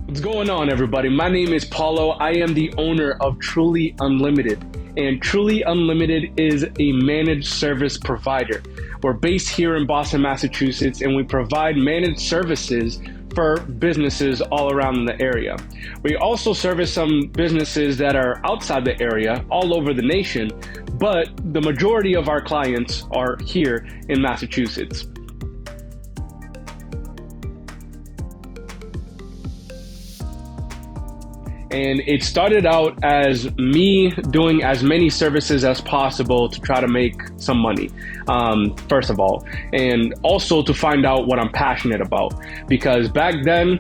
What's going on, everybody? My name is Paulo. I am the owner of Truly Unlimited, and Truly Unlimited is a managed service provider. We're based here in Boston, Massachusetts, and we provide managed services for businesses all around the area. We also service some businesses that are outside the area, all over the nation, but the majority of our clients are here in Massachusetts. And it started out as me doing as many services as possible to try to make some money, first of all, and also to find out what I'm passionate about. Because back then,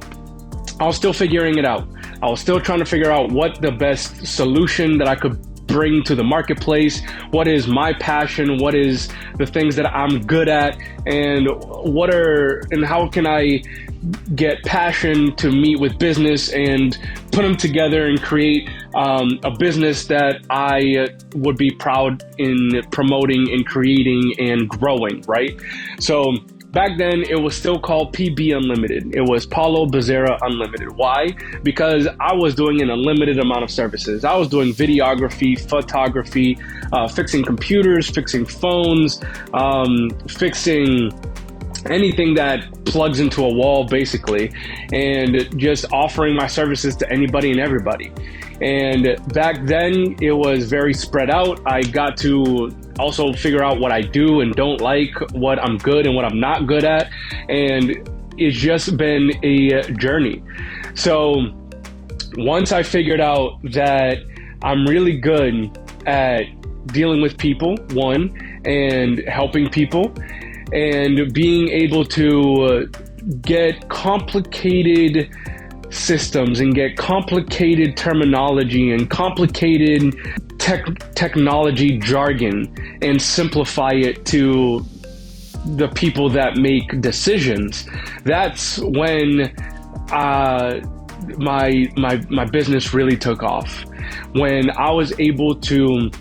I was still figuring it out. I was still trying to figure out what the best solution that I could bring to the marketplace, what is my passion, what is the things that I'm good at, and how can I get passion to meet with business and put them together and create a business that I would be proud in promoting and creating and growing, right? So back then, it was still called PB Unlimited. It was Paulo Becerra Unlimited. Why? Because I was doing an unlimited amount of services. I was doing videography, photography, fixing computers, fixing phones, fixing anything that plugs into a wall, basically, and just offering my services to anybody and everybody. And back then, it was very spread out. I got to also figure out what I do and don't like, what I'm good and what I'm not good at. And it's just been a journey. So once I figured out that I'm really good at dealing with people, one, and helping people, and being able to get complicated systems and get complicated terminology and complicated technology jargon and simplify it to the people that make decisions, that's when my business really took off. When I was able to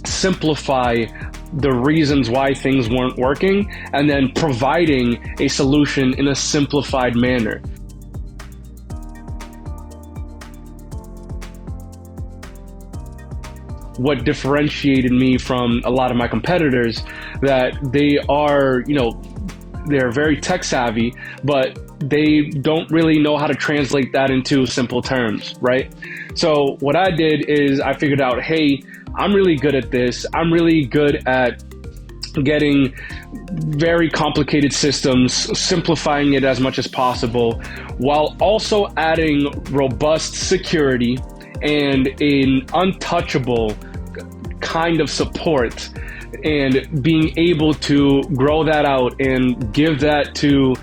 simplify the reasons why things weren't working and then providing a solution in a simplified manner. What differentiated me from a lot of my competitors, that they are, they're very tech savvy, but they don't really know how to translate that into simple terms, right? So what I did is I figured out, hey, I'm really good at this. I'm really good at getting very complicated systems, simplifying it as much as possible, while also adding robust security and an untouchable kind of support, and being able to grow that out and give that to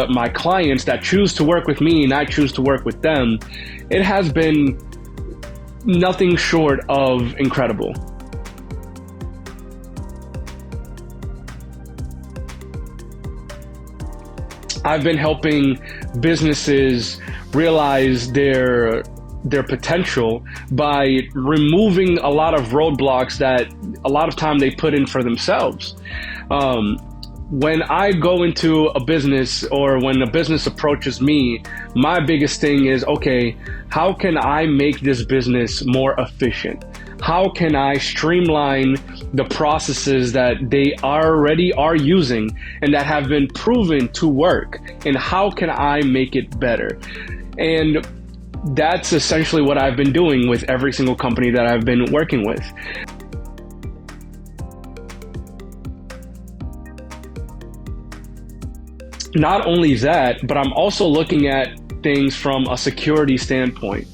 my clients that choose to work with me and I choose to work with them. It has been nothing short of incredible. I've been helping businesses realize their potential by removing a lot of roadblocks that a lot of time they put in for themselves. When I go into a business or when a business approaches me, my biggest thing is, okay, how can I make this business more efficient? How can I streamline the processes that they already are using and that have been proven to work? And how can I make it better? And that's essentially what I've been doing with every single company that I've been working with. Not only that, but I'm also looking at things from a security standpoint.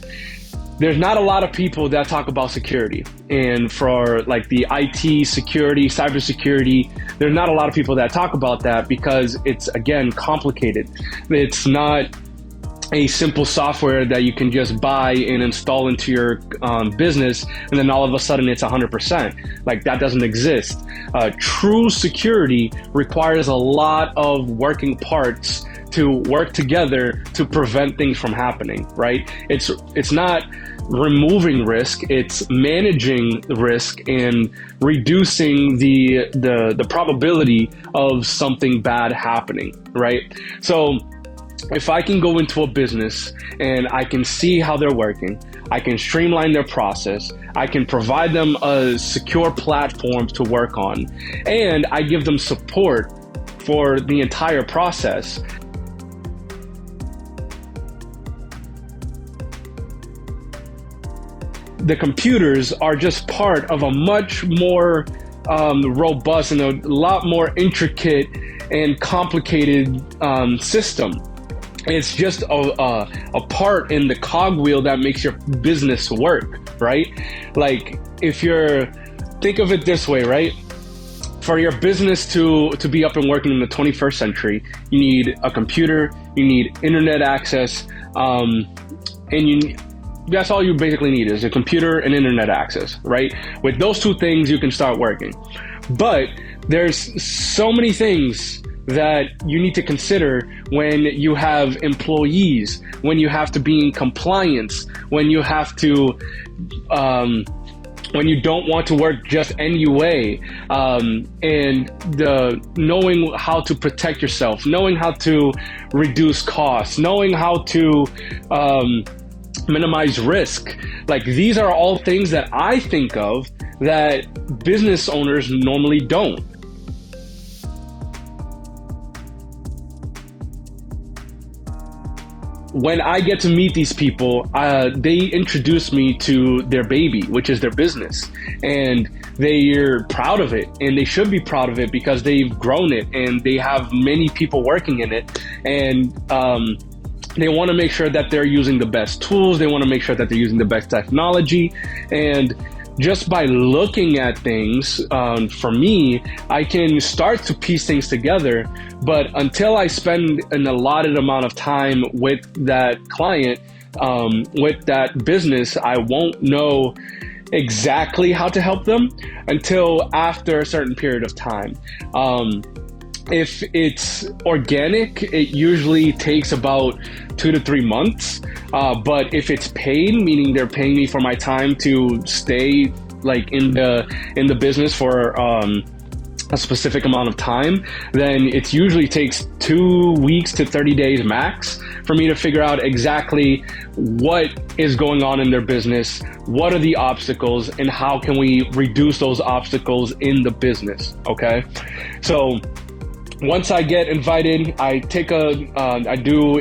There's not a lot of people that talk about security, and for like the IT security, cybersecurity, there's not a lot of people that talk about that because it's, again, complicated. It's not a simple software that you can just buy and install into your business, and then all of a sudden it's 100%. Like, that doesn't exist. True security requires a lot of working parts to work together to prevent things from happening, right? It's not removing risk, it's managing the risk and reducing the probability of something bad happening, right? So if I can go into a business and I can see how they're working, I can streamline their process, I can provide them a secure platform to work on, and I give them support for the entire process. The computers are just part of a much more robust and a lot more intricate and complicated system. It's just a part in the cogwheel that makes your business work, right? Like, think of it this way, right? For your business to be up and working in the 21st century, you need a computer, you need internet access, that's all you basically need is a computer and internet access, right? With those two things, you can start working. But there's so many things that you need to consider when you have employees, when you have to be in compliance, when you have to, when you don't want to work just anyway, and knowing how to protect yourself, knowing how to reduce costs, knowing how to minimize risk. Like, these are all things that I think of that business owners normally don't. When I get to meet these people, they introduce me to their baby, which is their business. And they're proud of it, and they should be proud of it because they've grown it and they have many people working in it. And they want to make sure that they're using the best tools. They want to make sure that they're using the best technology. And just by looking at things, for me, I can start to piece things together. But until I spend an allotted amount of time with that client, with that business, I won't know exactly how to help them until after a certain period of time. If it's organic, it usually takes about 2 to 3 months. But if it's paid, meaning they're paying me for my time to stay like in the business for a specific amount of time, then it usually takes 2 weeks to 30 days max for me to figure out exactly what is going on in their business, what are the obstacles, and how can we reduce those obstacles in the business, okay? So once I get invited, I take I do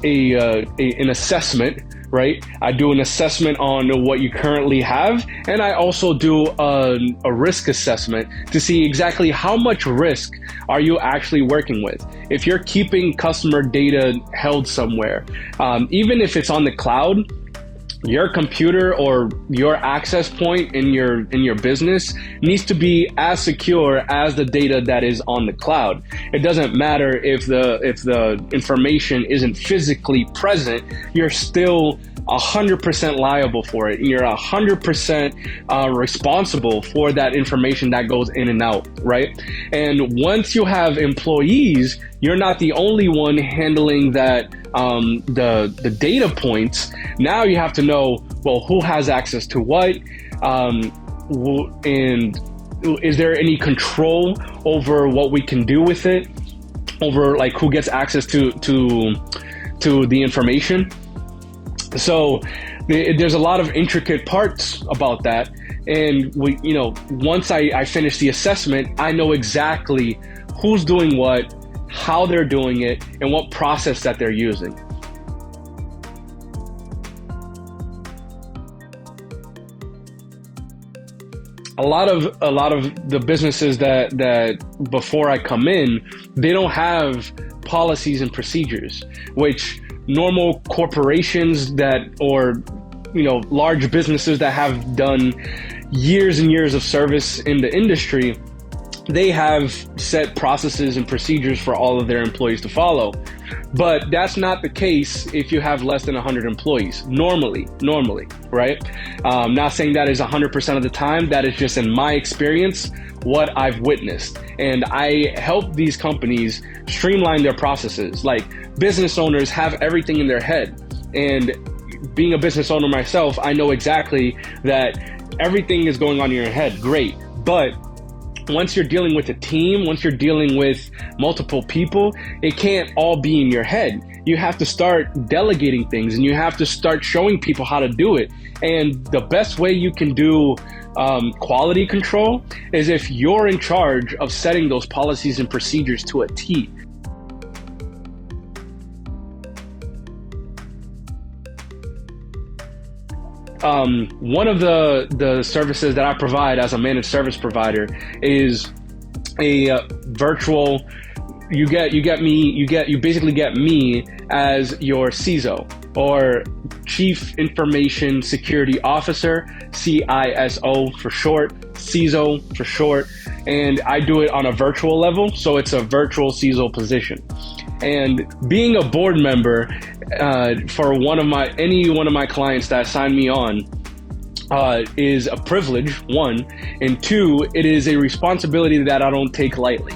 an assessment, right? I do an assessment on what you currently have, and I also do a risk assessment to see exactly how much risk are you actually working with. If you're keeping customer data held somewhere, even if it's on the cloud, your computer or your access point in your business needs to be as secure as the data that is on the cloud. It doesn't matter if the information isn't physically present, you're still 100% liable for it. You're 100% responsible for that information that goes in and out, right? And once you have employees, you're not the only one handling that, the data points. Now you have to know, well, who has access to what, and is there any control over what we can do with it, over like who gets access to the information. So there's a lot of intricate parts about that. And once I finish the assessment, I know exactly who's doing what, how they're doing it, and what process that they're using. A lot of the businesses that before I come in, they don't have policies and procedures, which normal corporations or large businesses that have done years and years of service in the industry, they have set processes and procedures for all of their employees to follow. But that's not the case if you have less than 100 employees, normally, right? Not saying that is 100% of the time. That is just, in my experience, what I've witnessed. And I help these companies streamline their processes. Like, business owners have everything in their head. And being a business owner myself, I know exactly that everything is going on in your head. Great. But once you're dealing with a team, once you're dealing with multiple people, it can't all be in your head. You have to start delegating things, and you have to start showing people how to do it. And the best way you can do quality control is if you're in charge of setting those policies and procedures to a T. One of the services that I provide as a managed service provider is a virtual. You basically get me as your CISO, or Chief Information Security Officer, CISO for short, CISO for short, and I do it on a virtual level, so it's a virtual CISO position. And being a board member for any one of my clients that sign me on is a privilege, one, and two, it is a responsibility that I don't take lightly.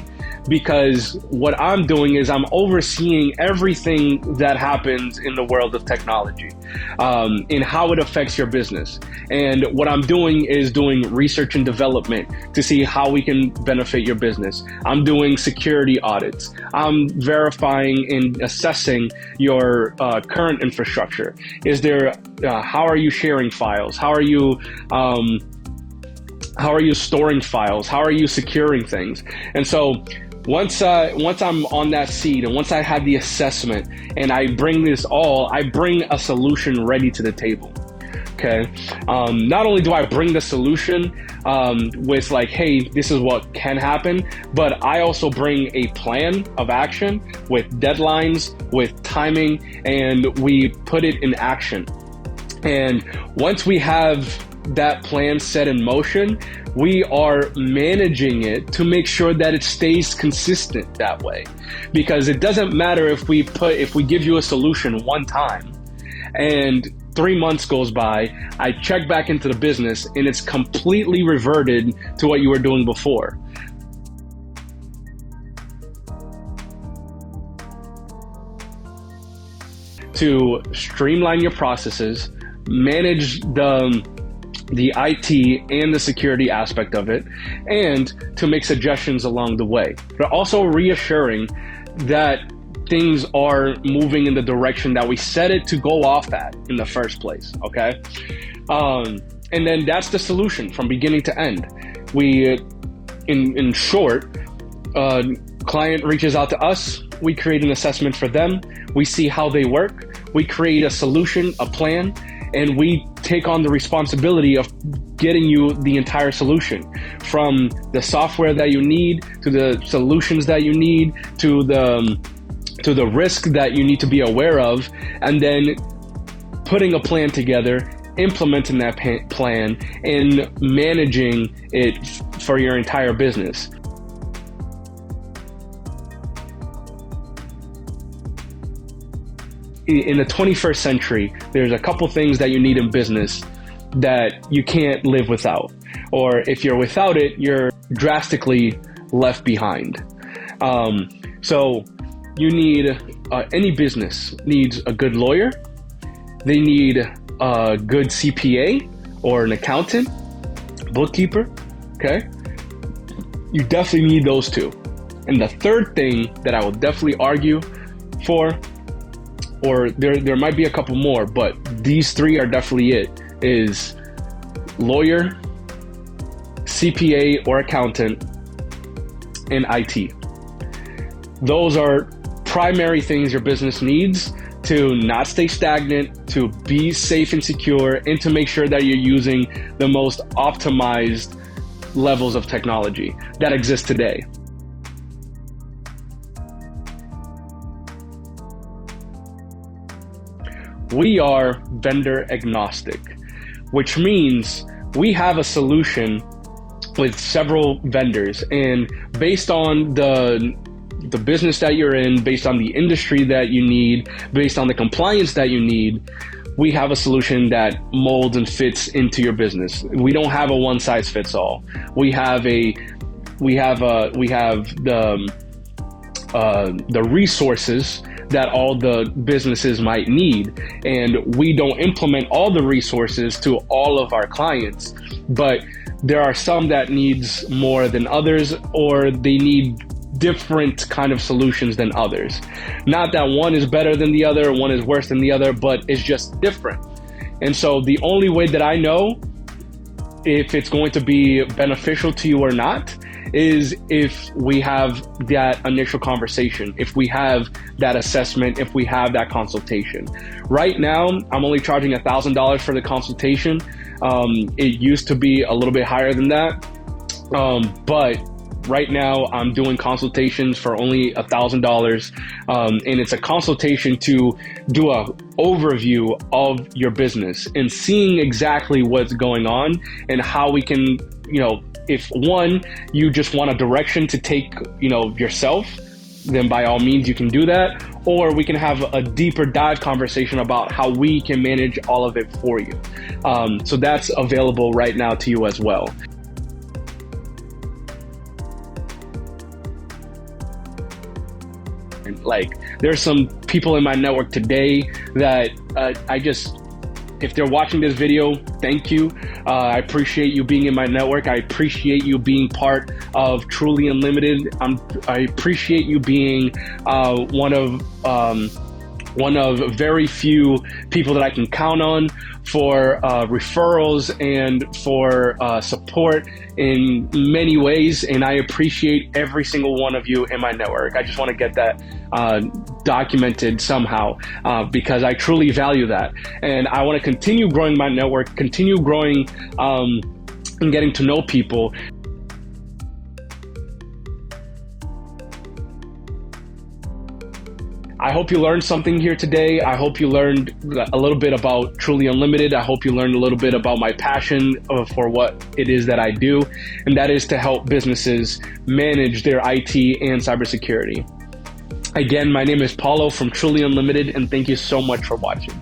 Because what I'm doing is I'm overseeing everything that happens in the world of technology, and how it affects your business. And what I'm doing is doing research and development to see how we can benefit your business. I'm doing security audits. I'm verifying and assessing your current infrastructure. How are you sharing files? How are you storing files? How are you securing things? And so once I'm on that seat, and once I have the assessment and I bring a solution ready to the table. Okay. Not only do I bring the solution with like, hey, this is what can happen, but I also bring a plan of action with deadlines, with timing, and we put it in action. And once we have that plan set in motion, we are managing it to make sure that it stays consistent that way. Because it doesn't matter if we give you a solution one time and 3 months goes by, I check back into the business and it's completely reverted to what you were doing before. To streamline your processes, manage the IT and the security aspect of it, and to make suggestions along the way, but also reassuring that things are moving in the direction that we set it to go off at in the first place, okay? And then that's the solution from beginning to end. In short, client reaches out to us, we create an assessment for them, we see how they work, we create a solution, a plan, and we take on the responsibility of getting you the entire solution, from the software that you need, to the solutions that you need, to the risk that you need to be aware of, and then putting a plan together, implementing that plan, and managing it for your entire business. In the 21st century, there's a couple things that you need in business that you can't live without. Or if you're without it, you're drastically left behind. So you need, any business needs a good lawyer. They need a good CPA or an accountant, bookkeeper, okay? You definitely need those two. And the third thing that I will definitely argue for, or there might be a couple more, but these three are definitely it, is lawyer, CPA or accountant, and IT. Those are primary things your business needs to not stay stagnant, to be safe and secure, and to make sure that you're using the most optimized levels of technology that exist today. We are vendor agnostic, which means we have a solution with several vendors, and based on the business that you're in, based on the industry that you need, based on the compliance that you need, we have a solution that molds and fits into your business. We don't have a one size fits all. We have the resources that all the businesses might need. And we don't implement all the resources to all of our clients, but there are some that needs more than others, or they need different kind of solutions than others. Not that one is better than the other, one is worse than the other, but it's just different. And so the only way that I know if it's going to be beneficial to you or not is if we have that initial conversation, if we have that assessment, if we have that consultation. Right now, I'm only charging $1,000 for the consultation. It used to be a little bit higher than that, but right now I'm doing consultations for only $1,000, and it's a consultation to do a overview of your business and seeing exactly what's going on and how we can, if one, you just want a direction to take, yourself, then by all means you can do that. Or we can have a deeper dive conversation about how we can manage all of it for you. So that's available right now to you as well. Like, there's some people in my network today that if they're watching this video, thank you. I appreciate you being in my network. I appreciate you being part of Truly Unlimited. I appreciate you being one of very few people that I can count on for referrals and for support in many ways. And I appreciate every single one of you in my network. I just want to get that documented somehow because I truly value that. And I want to continue growing my network, continue growing and getting to know people. I hope you learned something here today. I hope you learned a little bit about Truly Unlimited. I hope you learned a little bit about my passion for what it is that I do, and that is to help businesses manage their IT and cybersecurity. Again, my name is Paulo from Truly Unlimited, and thank you so much for watching.